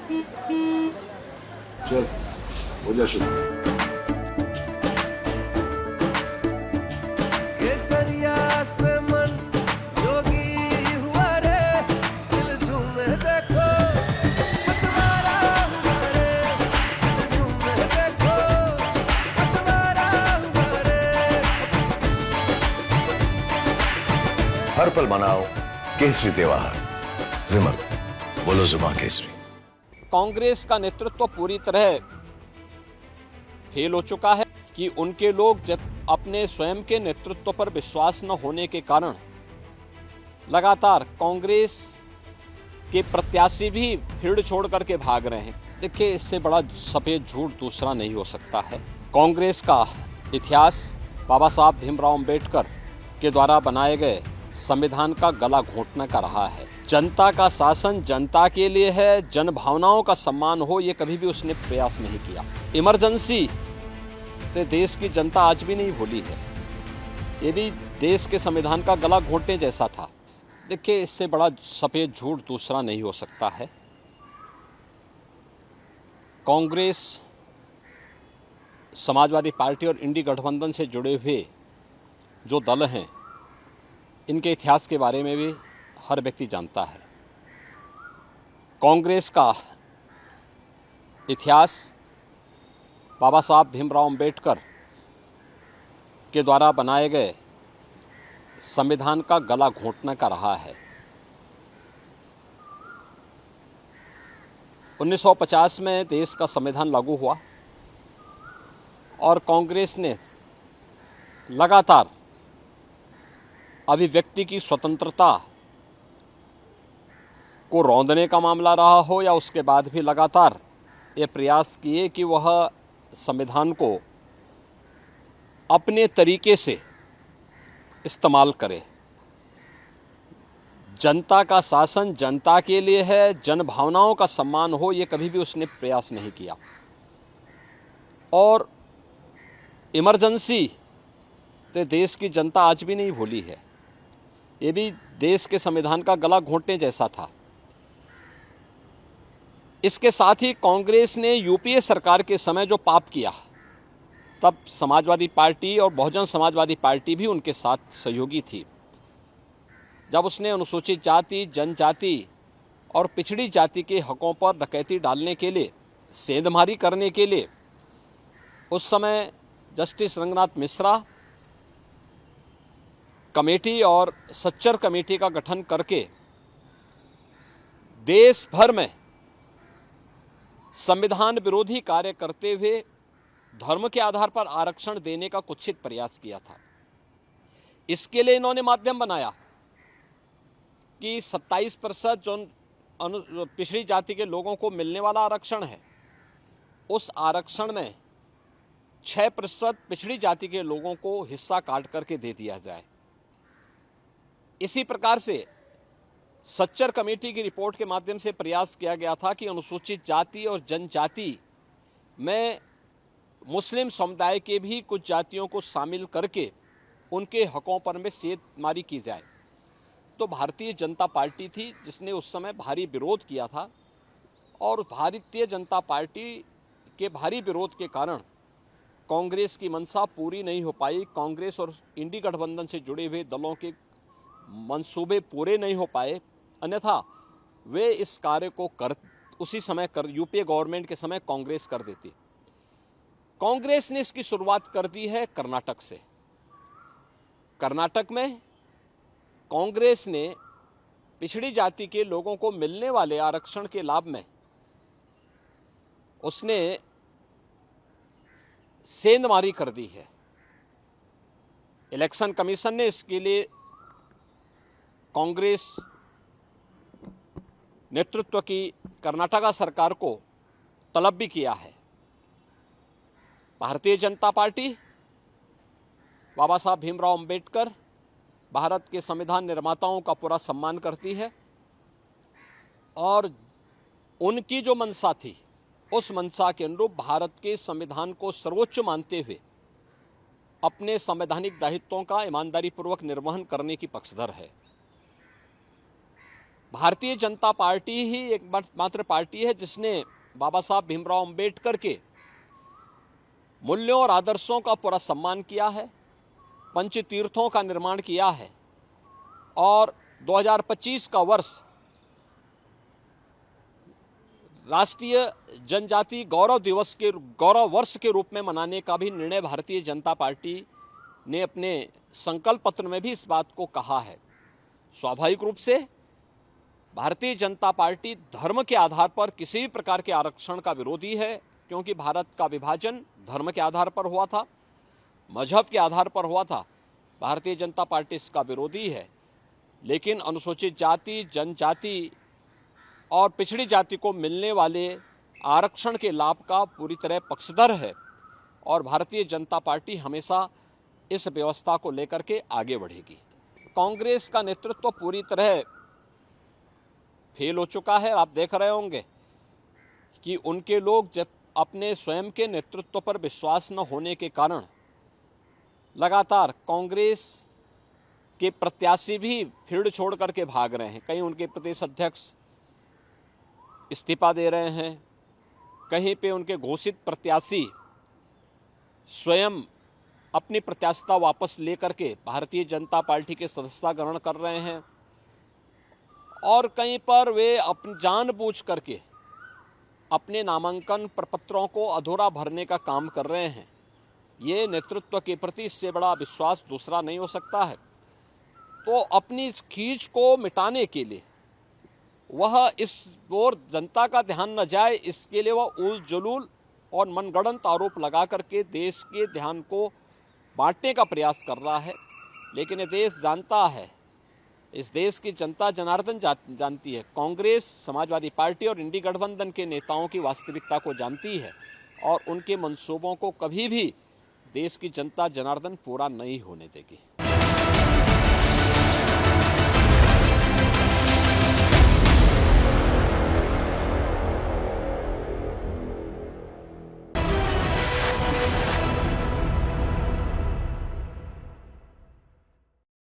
चल हो जा शुरू। केसरिया से मन जोगी हुआ रे, दिल झूमे देखो मतवारा हुआ रे, दिल झूमे देखो मतवारा हुआ रे। हर पल मनाओ केसरी त्योहार। विमल, बोलो जुबान केसरी। कांग्रेस का नेतृत्व पूरी तरह फेल हो चुका है कि उनके लोग जब अपने स्वयं के नेतृत्व पर विश्वास न होने के कारण लगातार कांग्रेस के प्रत्याशी भी फील्ड छोड़ करके भाग रहे हैं। देखिए, इससे बड़ा सफेद झूठ दूसरा नहीं हो सकता है। कांग्रेस का इतिहास बाबा साहब भीमराव अंबेडकर के द्वारा बनाए गए संविधान का गला घोंटने का रहा है। जनता का शासन जनता के लिए है, जन भावनाओं का सम्मान हो, ये कभी भी उसने प्रयास नहीं किया। इमरजेंसी से देश की जनता आज भी नहीं भूली है। ये भी देश के संविधान का गला घोंटने जैसा था। देखिए, इससे बड़ा सफेद झूठ दूसरा नहीं हो सकता है। कांग्रेस, समाजवादी पार्टी और इंडी गठबंधन से जुड़े हुए जो दल हैं, इनके इतिहास के बारे में भी हर व्यक्ति जानता है। कांग्रेस का इतिहास बाबा साहब भीमराव अंबेडकर के द्वारा बनाए गए संविधान का गला घोंटने का रहा है। 1950 में देश का संविधान लागू हुआ और कांग्रेस ने लगातार अभिव्यक्ति की स्वतंत्रता को रौंदने का मामला रहा हो या उसके बाद भी लगातार ये प्रयास किए कि वह संविधान को अपने तरीके से इस्तेमाल करे। जनता का शासन जनता के लिए है, जन भावनाओं का सम्मान हो, ये कभी भी उसने प्रयास नहीं किया। और इमरजेंसी से देश की जनता आज भी नहीं भूली है। ये भी देश के संविधान का गला घोंटने जैसा था। इसके साथ ही कांग्रेस ने यूपीए सरकार के समय जो पाप किया, तब समाजवादी पार्टी और बहुजन समाजवादी पार्टी भी उनके साथ सहयोगी थी। जब उसने अनुसूचित जाति, जनजाति और पिछड़ी जाति के हकों पर डकैती डालने के लिए, सेंधमारी करने के लिए उस समय जस्टिस रंगनाथ मिश्रा कमेटी और सच्चर कमेटी का गठन करके देश भर में संविधान विरोधी कार्य करते हुए धर्म के आधार पर आरक्षण देने का कुत्सित प्रयास किया था। इसके लिए इन्होंने माध्यम बनाया कि 27% जो पिछड़ी जाति के लोगों को मिलने वाला आरक्षण है, उस आरक्षण में 6% पिछड़ी जाति के लोगों को हिस्सा काट करके दे दिया जाए। इसी प्रकार से सच्चर कमेटी की रिपोर्ट के माध्यम से प्रयास किया गया था कि अनुसूचित जाति और जनजाति में मुस्लिम समुदाय के भी कुछ जातियों को शामिल करके उनके हकों पर में सेंधमारी की जाए। तो भारतीय जनता पार्टी थी जिसने उस समय भारी विरोध किया था और भारतीय जनता पार्टी के भारी विरोध के कारण कांग्रेस की मंशा पूरी नहीं हो पाई। कांग्रेस और इंडी गठबंधन से जुड़े हुए दलों के मंसूबे पूरे नहीं हो पाए, अन्यथा वे इस कार्य को उसी समय यूपीए गवर्नमेंट के समय कांग्रेस कर देती। कांग्रेस ने इसकी शुरुआत कर दी है कर्नाटक से। कर्नाटक में कांग्रेस ने पिछड़ी जाति के लोगों को मिलने वाले आरक्षण के लाभ में उसने सेंधमारी कर दी है। इलेक्शन कमीशन ने इसके लिए कांग्रेस नेतृत्व की कर्नाटका सरकार को तलब भी किया है। भारतीय जनता पार्टी बाबा साहब भीमराव अंबेडकर, भारत के संविधान निर्माताओं का पूरा सम्मान करती है और उनकी जो मंशा थी उस मंशा के अनुरूप भारत के संविधान को सर्वोच्च मानते हुए अपने संवैधानिक दायित्वों का ईमानदारी पूर्वक निर्वहन करने की पक्षधर है। भारतीय जनता पार्टी ही एकमात्र पार्टी है जिसने बाबा साहब भीमराव अंबेडकर के मूल्यों और आदर्शों का पूरा सम्मान किया है, पंचतीर्थों का निर्माण किया है और 2025 का वर्ष राष्ट्रीय जनजाति गौरव वर्ष के रूप में मनाने का भी निर्णय भारतीय जनता पार्टी ने अपने संकल्प पत्र में भी इस बात को कहा है। स्वाभाविक रूप से भारतीय जनता पार्टी धर्म के आधार पर किसी भी प्रकार के आरक्षण का विरोधी है, क्योंकि भारत का विभाजन धर्म के आधार पर हुआ था, मजहब के आधार पर हुआ था। भारतीय जनता पार्टी इसका विरोधी है, लेकिन अनुसूचित जाति, जनजाति और पिछड़ी जाति को मिलने वाले आरक्षण के लाभ का पूरी तरह पक्षधर है और भारतीय जनता पार्टी हमेशा इस व्यवस्था को लेकर के आगे बढ़ेगी। कांग्रेस का नेतृत्व पूरी तरह फेल हो चुका है। आप देख रहे होंगे कि उनके लोग जब अपने स्वयं के नेतृत्व पर विश्वास न होने के कारण लगातार कांग्रेस के प्रत्याशी भी फील्ड छोड़ करके भाग रहे हैं। कहीं उनके प्रदेश अध्यक्ष इस्तीफा दे रहे हैं, कहीं पे उनके घोषित प्रत्याशी स्वयं अपनी प्रत्याशिता वापस लेकर के भारतीय जनता पार्टी के सदस्यता ग्रहण कर रहे हैं और कहीं पर वे जानबूझ करके अपने नामांकन प्रपत्रों को अधूरा भरने का काम कर रहे हैं। ये नेतृत्व के प्रति इससे बड़ा विश्वास दूसरा नहीं हो सकता है। तो अपनी इस खींच को मिटाने के लिए वह इस ओर जनता का ध्यान न जाए, इसके लिए वह उल जलूल और मनगढ़ंत आरोप लगा करके देश के ध्यान को बांटने का प्रयास कर रहा है। लेकिन ये देश जानता है, इस देश की जनता जनार्दन जानती है, कांग्रेस, समाजवादी पार्टी और इंडी गठबंधन के नेताओं की वास्तविकता को जानती है और उनके मंसूबों को कभी भी देश की जनता जनार्दन पूरा नहीं होने देगी।